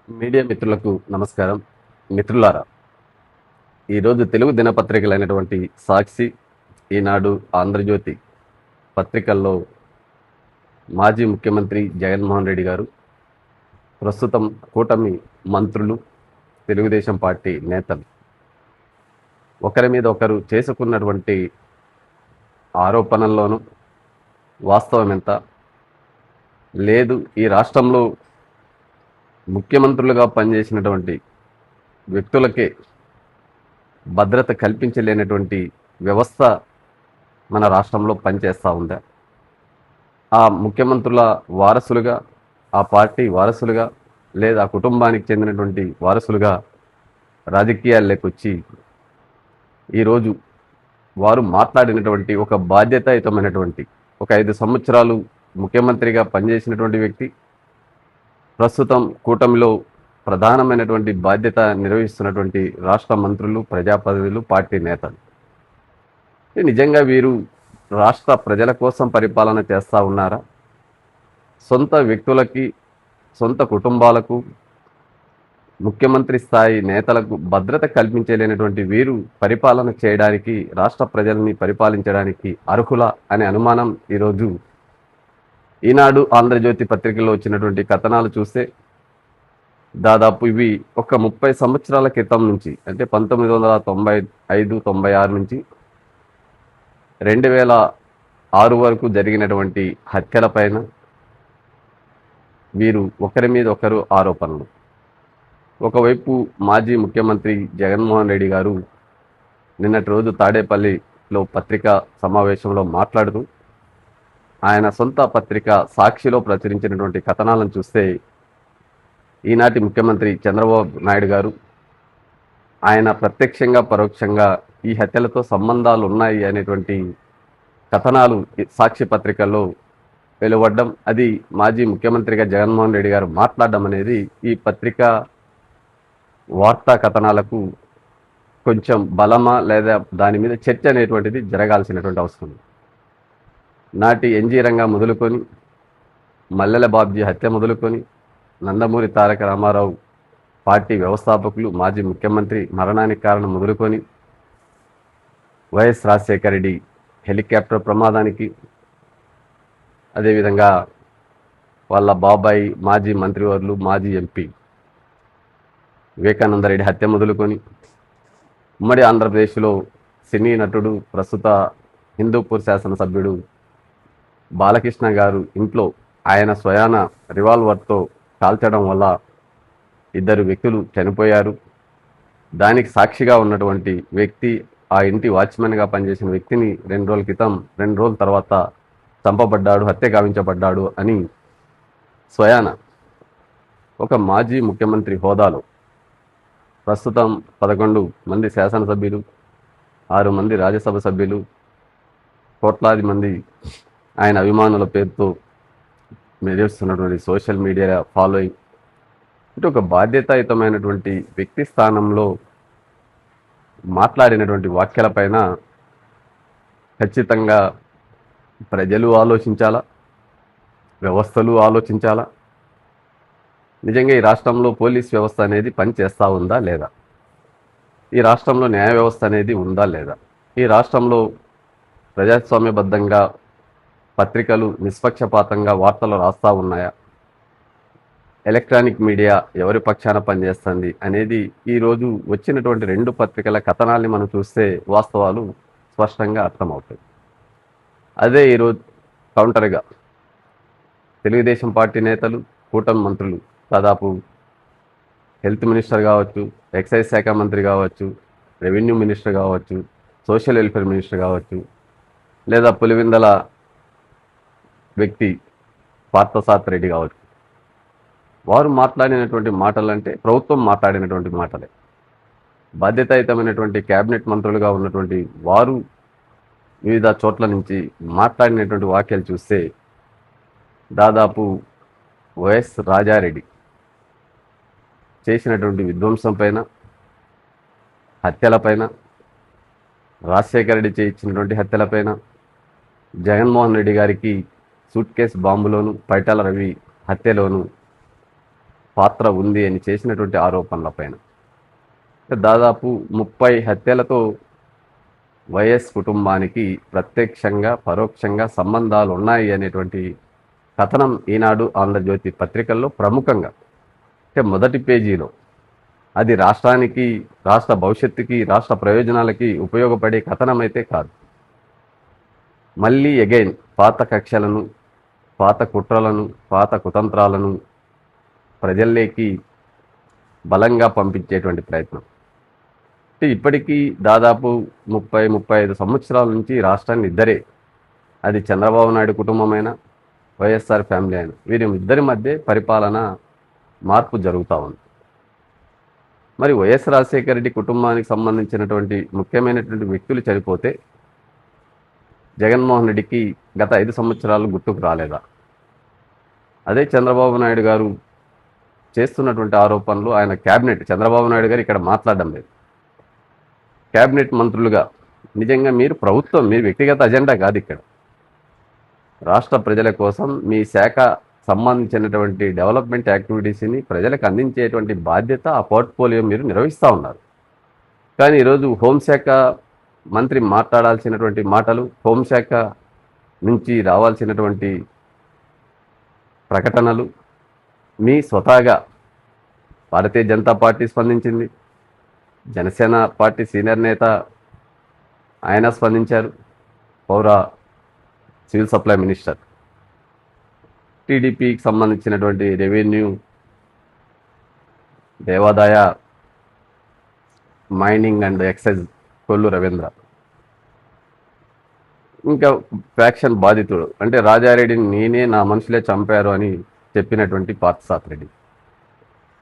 Media మిత్రులకు నమస్కారం. మిత్రులారా, ఈరోజు తెలుగు దినపత్రికలైనటువంటి సాక్షి, ఈనాడు, ఆంధ్రజ్యోతి పత్రికల్లో మాజీ ముఖ్యమంత్రి జగన్మోహన్ రెడ్డి గారు, ప్రస్తుతం కూటమి మంత్రులు, తెలుగుదేశం పార్టీ నేతలు ఒకరి మీద ఒకరు చేసుకున్నటువంటి ఆరోపణల్లోనూ వాస్తవం ఎంత, లేదు ఈ రాష్ట్రంలో ముఖ్యమంత్రులుగా పనిచేసినటువంటి వ్యక్తులకే భద్రత కల్పించలేనటువంటి వ్యవస్థ మన రాష్ట్రంలో పనిచేస్తూ ఉందా, ఆ ముఖ్యమంత్రుల వారసులుగా, ఆ పార్టీ వారసులుగా, లేదా ఆ కుటుంబానికి చెందినటువంటి వారసులుగా రాజకీయాల్లోకి వచ్చి ఈరోజు వారు మాట్లాడినటువంటి ఒక బాధ్యతాయుతమైనటువంటి ఒక 5 సంవత్సరాలు ముఖ్యమంత్రిగా పనిచేసినటువంటి వ్యక్తి, ప్రస్తుతం కూటమిలో ప్రధానమైనటువంటి బాధ్యత నిర్వహిస్తున్నటువంటి రాష్ట్ర మంత్రులు, ప్రజాప్రతినిధులు, పార్టీ నేతలు. నిజంగా వీరు రాష్ట్ర ప్రజల కోసం పరిపాలన చేస్తూ ఉన్నారా? సొంత వ్యక్తులకి, సొంత కుటుంబాలకు, ముఖ్యమంత్రి స్థాయి నేతలకు భద్రత కల్పించలేనటువంటి వీరు పరిపాలన చేయడానికి, రాష్ట్ర ప్రజల్ని పరిపాలించడానికి అర్హులా అనే అనుమానం ఈరోజు ఈనాడు, ఆంధ్రజ్యోతి పత్రికల్లో వచ్చినటువంటి కథనాలు చూస్తే దాదాపు ఇవి ఒక 30 సంవత్సరాల క్రితం నుంచి, అంటే 1995-96 నుంచి 2006 వరకు జరిగినటువంటి హత్యలపైన వీరు ఒకరి మీద ఒకరు ఆరోపణలు. ఒకవైపు మాజీ ముఖ్యమంత్రి జగన్మోహన్ రెడ్డి గారు నిన్నటి రోజు తాడేపల్లిలో పత్రికా సమావేశంలో మాట్లాడుతూ ఆయన సొంత పత్రిక సాక్షిలో ప్రచురించినటువంటి కథనాలను చూస్తే ఈనాటి ముఖ్యమంత్రి చంద్రబాబు నాయుడు గారు ఆయన ప్రత్యక్షంగా పరోక్షంగా ఈ హత్యలతో సంబంధాలు ఉన్నాయి అనేటువంటి కథనాలు సాక్షి పత్రికల్లో వెలువడ్డం, అది మాజీ ముఖ్యమంత్రిగా జగన్మోహన్ రెడ్డి గారు మాట్లాడడం అనేది ఈ పత్రిక వార్తా కథనాలకు కొంచెం బలమా, లేదా దాని మీద చర్చ అనేటువంటిది జరగాల్సినటువంటి అవసరం. నాటి ఎన్జీ రంగా మొదలుకొని, మల్లెల బాబ్జీ హత్య మొదలుకొని, నందమూరి తారక రామారావు పార్టీ వ్యవస్థాపకులు, మాజీ ముఖ్యమంత్రి మరణానికి కారణం మొదలుకొని, వైఎస్ రాజశేఖర రెడ్డి హెలికాప్టర్ ప్రమాదానికి, అదేవిధంగా వాళ్ళ బాబాయి మాజీ మంత్రివర్యులు, మాజీ ఎంపీ వివేకానందరెడ్డి హత్య మొదలుకొని, ఉమ్మడి ఆంధ్రప్రదేశ్లో సినీ నటుడు, ప్రస్తుత హిందూపూర్ శాసనసభ్యుడు బాలకృష్ణ గారు ఇంట్లో ఆయన స్వయాన రివాల్వర్తో కాల్చడం వల్ల 2 వ్యక్తులు చనిపోయారు. దానికి సాక్షిగా ఉన్నటువంటి వ్యక్తి, ఆ ఇంటి వాచ్మెన్గా పనిచేసిన వ్యక్తిని 2 రోజుల తర్వాత చంపబడ్డాడు, హత్య గావించబడ్డాడు అని స్వయాన ఒక మాజీ ముఖ్యమంత్రి హోదాలో, ప్రస్తుతం 11 మంది శాసనసభ్యులు, 6 మంది రాజ్యసభ సభ్యులు, కోట్లాది మంది ఆయన అభిమానుల పేరుతో నిర్వహిస్తున్నటువంటి సోషల్ మీడియా ఫాలోయింగ్, అంటే ఒక బాధ్యతాయుతమైనటువంటి వ్యక్తి స్థానంలో మాట్లాడినటువంటి వ్యాఖ్యలపైన ఖచ్చితంగా ప్రజలు ఆలోచించాలా, వ్యవస్థలు ఆలోచించాలా. నిజంగా ఈ రాష్ట్రంలో పోలీస్ వ్యవస్థ అనేది పనిచేస్తూ ఉందా లేదా? ఈ రాష్ట్రంలో న్యాయ వ్యవస్థ అనేది ఉందా లేదా? ఈ రాష్ట్రంలో ప్రజాస్వామ్యబద్ధంగా పత్రికలు నిష్పక్షపాతంగా వార్తలు రాస్తూ ఉన్నాయా? ఎలక్ట్రానిక్ మీడియా ఎవరి పక్షాన పనిచేస్తుంది అనేది ఈరోజు వచ్చినటువంటి 2 పత్రికల కథనాల్ని మనం చూస్తే వాస్తవాలు స్పష్టంగా అర్థమవుతాయి. అదే ఈరోజు కౌంటర్గా తెలుగుదేశం పార్టీ నేతలు, కూటమి మంత్రులు, దాదాపు హెల్త్ మినిస్టర్ కావచ్చు, ఎక్సైజ్ శాఖ మంత్రి కావచ్చు, రెవెన్యూ మినిస్టర్ కావచ్చు, సోషల్ వెల్ఫేర్ మినిస్టర్ కావచ్చు, లేదా పులివెందల వ్యక్తి పార్థసారథి రెడ్డి కావచ్చు, వారు మాట్లాడినటువంటి మాటలు అంటే ప్రభుత్వం మాట్లాడినటువంటి మాటలే. బాధ్యతాయుతమైనటువంటి క్యాబినెట్ మంత్రులుగా ఉన్నటువంటి వారు వివిధ చోట్ల నుంచి మాట్లాడినటువంటి వ్యాఖ్యలు చూస్తే దాదాపు వైఎస్ రాజారెడ్డి చేసినటువంటి విధ్వంసం పైన, హత్యలపైన, రాజశేఖర రెడ్డి చేయించినటువంటి హత్యలపైన, జగన్మోహన్ రెడ్డి గారికి సూట్ కేసు బాంబులోను, పైటాల రవి హత్యలోను పాత్ర ఉంది అని చేసినటువంటి ఆరోపణలపైన దాదాపు 30 హత్యలతో వైఎస్ కుటుంబానికి ప్రత్యక్షంగా పరోక్షంగా సంబంధాలు ఉన్నాయి అనేటువంటి కథనం ఈనాడు ఆంధ్రజ్యోతి పత్రికల్లో ప్రముఖంగా మొదటి పేజీలో అది రాష్ట్రానికి, రాష్ట్ర భవిష్యత్తుకి, రాష్ట్ర ప్రయోజనాలకి ఉపయోగపడే కథనం అయితే కాదు. మళ్ళీ అగైన్ పాత కక్షలను, పాత కుట్రలను, పాత కుతంత్రాలను ప్రజల్లోకి బలంగా పంపించేటువంటి ప్రయత్నం. ఇప్పటికీ దాదాపు 30-35 సంవత్సరాల నుంచి రాష్ట్రాన్ని ఇద్దరే, అది చంద్రబాబు నాయుడు కుటుంబమైన వైఎస్ఆర్ ఫ్యామిలీ అయిన వీరి ఇద్దరి మధ్య పరిపాలన మార్పు జరుగుతూ ఉంది. మరి వైఎస్ రాజశేఖర రెడ్డి కుటుంబానికి సంబంధించినటువంటి ముఖ్యమైనటువంటి వ్యక్తులు చనిపోతే జగన్మోహన్ రెడ్డికి గత 5 సంవత్సరాలు గుర్తుకు రాలేదా? అదే చంద్రబాబు నాయుడు గారు చేస్తున్నటువంటి ఆరోపణలు, ఆయన క్యాబినెట్, చంద్రబాబు నాయుడు గారు ఇక్కడ మాట్లాడడం లేదు, క్యాబినెట్ మంత్రులుగా నిజంగా మీరు ప్రభుత్వం, మీ వ్యక్తిగత అజెండా కాదు, ఇక్కడ రాష్ట్ర ప్రజల కోసం మీ శాఖ సంబంధించినటువంటి డెవలప్మెంట్ యాక్టివిటీస్ని ప్రజలకు అందించేటువంటి బాధ్యత, ఆ పోర్ట్ఫోలియో మీరు నిర్వహిస్తూ ఉన్నారు. కానీ ఈరోజు హోంశాఖ మంత్రి మాట్లాడాల్సినటువంటి మాటలు, హోంశాఖ నుంచి రావాల్సినటువంటి ప్రకటనలు మీ స్వతహాగా భారతీయ జనతా పార్టీ స్పందించింది, జనసేన పార్టీ సీనియర్ నేత ఆయన స్పందించారు, పౌర సివిల్ సప్లై మినిస్టర్, టీడీపీకి సంబంధించినటువంటి రెవెన్యూ, దేవాదాయ, mining and excise Kollu Ravindra, ఇంకా ఫ్యాక్షన్ బాధితుడు అంటే రాజారెడ్డిని నేనే, నా మనుషులే చంపారు అని చెప్పినటువంటి పార్థసారథి.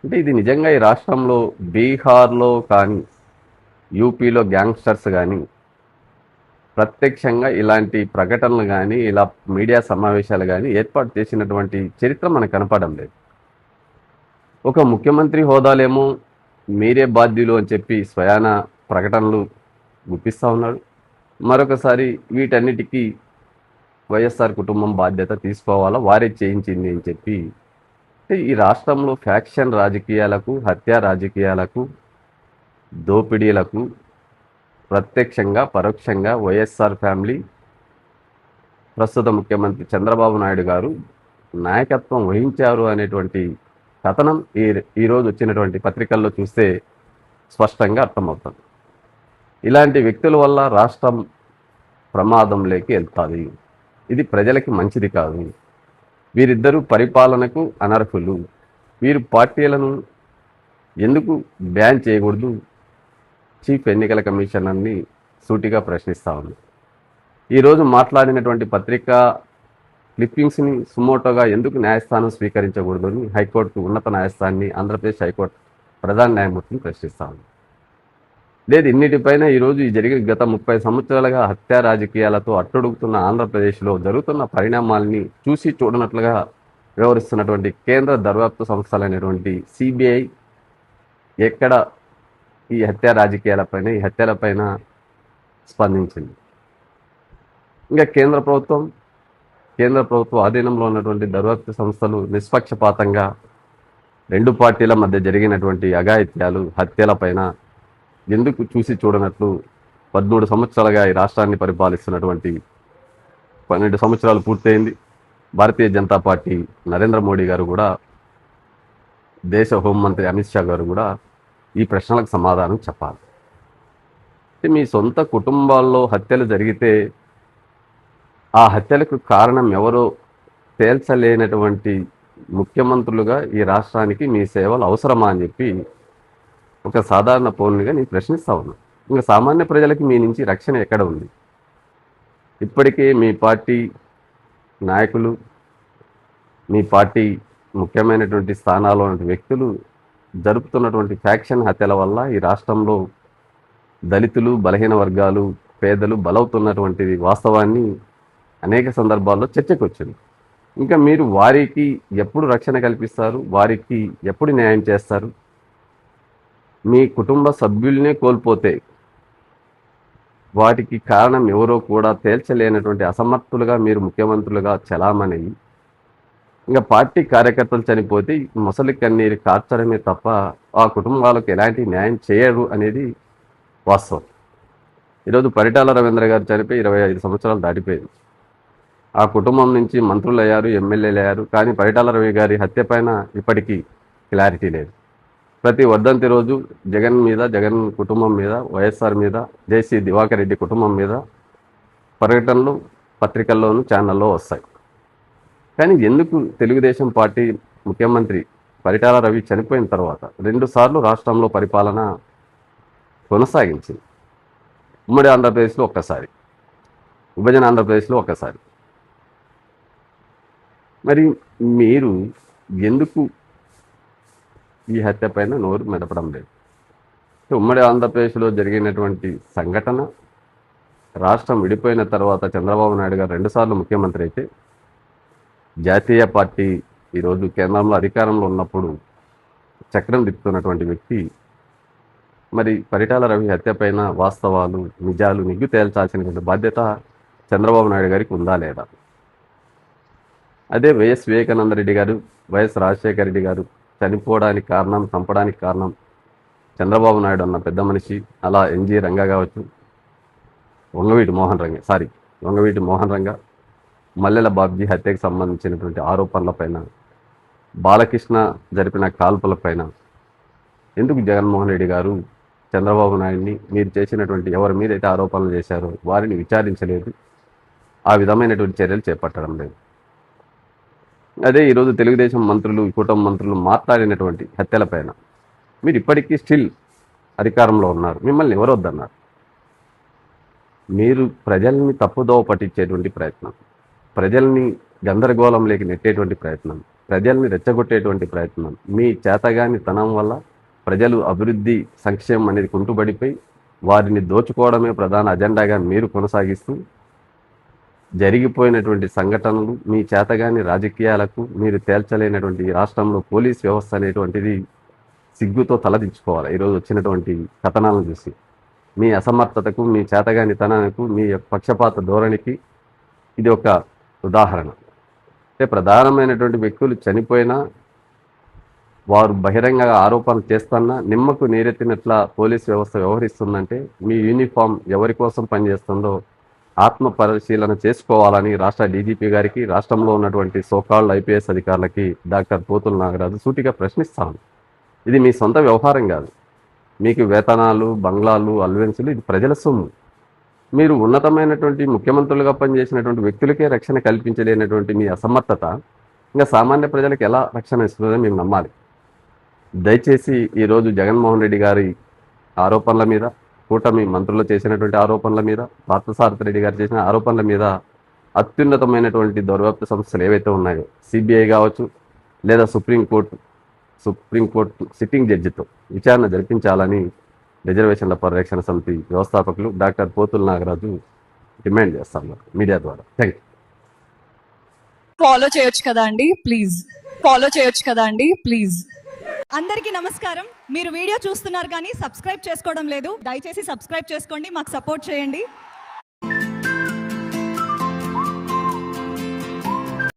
అంటే ఇది నిజంగా ఈ రాష్ట్రంలో బీహార్లో కానీ యూపీలో గ్యాంగ్స్టర్స్ కానీ ప్రత్యక్షంగా ఇలాంటి ప్రకటనలు కానీ, ఇలా మీడియా సమావేశాలు కానీ ఏర్పాటు చేసినటువంటి చరిత్ర మనకు కనపడడం లేదు. ఒక ముఖ్యమంత్రి హోదాలేమో మీరే బాధ్యులు అని చెప్పి స్వయాన ప్రకటనలు గుప్పిస్తూ ఉన్నాడు. మరొకసారి వీటన్నిటికీ వైఎస్ఆర్ కుటుంబం బాధ్యత తీసుకోవాలా, వారే చేయించింది అని చెప్పి ఈ రాష్ట్రంలో ఫ్యాక్షన్ రాజకీయాలకు, హత్యా రాజకీయాలకు, దోపిడీలకు ప్రత్యక్షంగా పరోక్షంగా వైఎస్ఆర్ ఫ్యామిలీ, ప్రస్తుత ముఖ్యమంత్రి చంద్రబాబు నాయుడు గారు నాయకత్వం వహించారు అనేటువంటి కథనం ఈరోజు వచ్చినటువంటి పత్రికల్లో చూస్తే స్పష్టంగా అర్థమవుతుంది. ఇలాంటి వ్యక్తుల వల్ల రాష్ట్రం ప్రమాదంలోకి వెళ్తుంది, ఇది ప్రజలకి మంచిది కాదు. వీరిద్దరూ పరిపాలనకు అనర్హులు, వీరు పార్టీలను ఎందుకు బ్యాన్ చేయకూడదు, చీఫ్ ఎన్నికల కమిషనర్ని సూటిగా ప్రశ్నిస్తూ ఉంది. ఈరోజు మాట్లాడినటువంటి పత్రికా క్లిప్పింగ్స్ని సుమోటోగా ఎందుకు న్యాయస్థానం స్వీకరించకూడదు అని హైకోర్టు, ఉన్నత న్యాయస్థానాన్ని, ఆంధ్రప్రదేశ్ హైకోర్టు ప్రధాన న్యాయమూర్తిని ప్రశ్నిస్తూ ఉంది. లేదు, ఇన్నిటిపైన ఈరోజు ఈ జరిగిన గత 30 సంవత్సరాలుగా హత్యా రాజకీయాలతో అట్టుడుగుతున్న ఆంధ్రప్రదేశ్లో జరుగుతున్న పరిణామాలని చూసి చూడనట్లుగా వ్యవహరిస్తున్నటువంటి కేంద్ర దర్యాప్తు సంస్థలైనటువంటి సిబిఐ ఎక్కడ ఈ హత్యా రాజకీయాలపైన, ఈ హత్యలపైన స్పందించింది? ఇంకా కేంద్ర ప్రభుత్వ ఆధీనంలో ఉన్నటువంటి దర్యాప్తు సంస్థలు నిష్పక్షపాతంగా 2 పార్టీల మధ్య జరిగినటువంటి అఘాయిత్యాలు, హత్యలపైన ఎందుకు చూసి చూడనట్లు 13 సంవత్సరాలుగా ఈ రాష్ట్రాన్ని పరిపాలిస్తున్నటువంటి 12 సంవత్సరాలు పూర్తయింది. భారతీయ జనతా పార్టీ నరేంద్ర మోడీ గారు కూడా, దేశ హోంమంత్రి అమిత్ షా గారు కూడా ఈ ప్రశ్నలకు సమాధానం చెప్పాలి. మీ సొంత కుటుంబాల్లో హత్యలు జరిగితే ఆ హత్యలకు కారణం ఎవరో తేల్చలేనటువంటి ముఖ్యమంత్రులుగా ఈ రాష్ట్రానికి మీ సేవలు అవసరమా అని చెప్పి ఒక సాధారణ పౌరునిగా నేను ప్రశ్నిస్తా ఉన్నా. ఇంకా సామాన్య ప్రజలకి మీ నుంచి రక్షణ ఎక్కడ ఉంది? ఇప్పటికే మీ పార్టీ నాయకులు, మీ పార్టీ ముఖ్యమైనటువంటి స్థానాల్లో ఉన్న వ్యక్తులు జరుపుతున్నటువంటి ఫ్యాక్షన్ హత్యల వల్ల ఈ రాష్ట్రంలో దళితులు, బలహీన వర్గాలు, పేదలు బలవుతున్నటువంటి వాస్తవాన్ని అనేక సందర్భాల్లో చర్చకు వచ్చింది. ఇంకా మీరు వారికి ఎప్పుడు రక్షణ కల్పిస్తారు, వారికి ఎప్పుడు న్యాయం చేస్తారు? మీ కుటుంబ సభ్యుల్నే కోల్పోతే వాటికి కారణం ఎవరో కూడా తేల్చలేనటువంటి అసమర్థులుగా మీరు ముఖ్యమంత్రులుగా చలామణి ఇంకా పార్టీ కార్యకర్తలు చనిపోతే ముసలి కన్నీరు కార్చడమే తప్ప ఆ కుటుంబాలకు ఎలాంటి న్యాయం చేయరు అనేది వాస్తవం. ఈరోజు పరిటాల రవీంద్ర గారు చనిపోయి 25 సంవత్సరాలు దాటిపోయింది. ఆ కుటుంబం నుంచి మంత్రులు అయ్యారు, ఎమ్మెల్యేలు అయ్యారు. కానీ పరిటాల రవి గారి హత్య పైన ఇప్పటికీ క్లారిటీ లేదు. ప్రతి వర్ధంతి రోజు జగన్ మీద, జగన్ కుటుంబం మీద, వైఎస్ఆర్ మీద, జేసీ దివాకర్ రెడ్డి కుటుంబం మీద పర్యటనలు పత్రికల్లోనూ ఛానల్లో వస్తాయి. కానీ ఎందుకు తెలుగుదేశం పార్టీ ముఖ్యమంత్రి పరిటాల రవి చనిపోయిన తర్వాత 2 సార్లు రాష్ట్రంలో పరిపాలన కొనసాగించింది? ఉమ్మడి ఆంధ్రప్రదేశ్లో ఒక్కసారి, విభజన ఆంధ్రప్రదేశ్లో ఒక్కసారి. మరి మీరు ఎందుకు ఈ హత్య పైన నోరు మెదపడం లేదు? ఉమ్మడి ఆంధ్రప్రదేశ్లో జరిగినటువంటి సంఘటన, రాష్ట్రం విడిపోయిన తర్వాత చంద్రబాబు నాయుడు గారు 2 సార్లు ముఖ్యమంత్రి అయితే, జాతీయ పార్టీ ఈరోజు కేంద్రంలో అధికారంలో ఉన్నప్పుడు చక్రం తిప్పుతున్నటువంటి వ్యక్తి మరి పరిటాల రవి హత్య పైన వాస్తవాలు, నిజాలు నిగ్గు తేల్చాల్సినటువంటి బాధ్యత చంద్రబాబు నాయుడు గారికి ఉందా లేదా? అదే వైఎస్ వివేకానంద రెడ్డి గారు, వైఎస్ రాజశేఖర రెడ్డి గారు చనిపోవడానికి కారణం, చంపడానికి కారణం చంద్రబాబు నాయుడు అన్న పెద్ద మనిషి, అలా ఎన్జీ రంగా కావచ్చు, వంగవీటి మోహన్ రంగా, మల్లెల బాబ్జీ హత్యకు సంబంధించినటువంటి ఆరోపణలపైన, బాలకృష్ణ జరిపిన కాల్పులపైన ఎందుకు జగన్మోహన్ రెడ్డి గారు చంద్రబాబు నాయుడిని మీరు చేసినటువంటి ఎవరి మీద అయితే ఆరోపణలు చేశారో వారిని విచారించలేదు, ఆ విధమైనటువంటి చర్యలు చేపట్టడం లేదు? అదే ఈరోజు తెలుగుదేశం మంత్రులు, కుటుంబ మంత్రులు మాట్లాడినటువంటి హత్యలపైన మీరు ఇప్పటికీ స్టిల్ అధికారంలో ఉన్నారు. మిమ్మల్ని ఎవరు వద్దన్నారు? మీరు ప్రజల్ని తప్పుదోవ పట్టించేటువంటి ప్రయత్నం, ప్రజల్ని గందరగోళంలోకి నెట్టేటువంటి ప్రయత్నం, ప్రజల్ని రెచ్చగొట్టేటువంటి ప్రయత్నం, మీ చేతగాని తనం వల్ల ప్రజలు అభివృద్ధి, సంక్షేమం అనేది కుంటుబడిపోయి వారిని దోచుకోవడమే ప్రధాన అజెండాగా మీరు కొనసాగిస్తూ జరిగిపోయినటువంటి సంఘటనలు, మీ చేతగాని రాజకీయాలకు మీరు తేల్చలేనటువంటి రాష్ట్రంలో పోలీస్ వ్యవస్థ అనేటువంటిది సిగ్గుతో తలదించుకోవాలి. ఈరోజు వచ్చినటువంటి కథనాలను చూసి మీ అసమర్థతకు, మీ చేతగానితనానికి, మీ పక్షపాత ధోరణికి ఇది ఒక ఉదాహరణ. అంటే ప్రధానమైనటువంటి వ్యక్తులు చనిపోయినా, వారు బహిరంగ ఆరోపణలు చేస్తున్నా నిమ్మకు నీరెత్తినట్ల పోలీస్ వ్యవస్థ వ్యవహరిస్తుందంటే మీ యూనిఫామ్ ఎవరి కోసం పనిచేస్తుందో ఆత్మ పరిశీలన చేసుకోవాలని రాష్ట్ర డీజీపీ గారికి, రాష్ట్రంలో ఉన్నటువంటి సోకాల్డ్ ఐపీఎస్ అధికారులకి డాక్టర్ పోతుల నాగరాజు సూటిగా ప్రశ్నిస్తాను. ఇది మీ సొంత వ్యవహారం కాదు. మీకు వేతనాలు, బంగ్లాలు, అల్వెన్సులు ఇది ప్రజల సొమ్ము. మీరు ఉన్నతమైనటువంటి ముఖ్యమంత్రులుగా పనిచేసినటువంటి వ్యక్తులకే రక్షణ కల్పించలేనటువంటి మీ అసమర్థత ఇంకా సామాన్య ప్రజలకు ఎలా రక్షణ ఇస్తుందో మేము నమ్మాలి. దయచేసి ఈరోజు జగన్మోహన్ రెడ్డి గారి ఆరోపణల మీద, కూటమి మంత్రులు చేసినటువంటి ఆరోపణల మీద, పార్థసారథి రెడ్డి గారు చేసిన ఆరోపణల మీద అత్యున్నతమైనటువంటి దౌర్వ్యాప్త సంస్థలు ఏవైతే ఉన్నాయో, సిబిఐ కావచ్చు లేదా సుప్రీంకోర్టు సిట్టింగ్ జడ్జితో విచారణ జరిపించాలని రిజర్వేషన్ల పరిరక్షణ సమితి వ్యవస్థాపకులు డాక్టర్ పోతుల నాగరాజు డిమాండ్ చేస్తున్నారు మీడియా ద్వారా. Thank you. ఫాలో చేయొచ్చు కదా అండి ప్లీజ్. అందరికీ నమస్కారం. మీరు వీడియో చూస్తున్నారు కానీ సబ్స్క్రైబ్ చేసుకోవడం లేదు. దయచేసి సబ్స్క్రైబ్ చేసుకోండి, మాకు సపోర్ట్ చేయండి.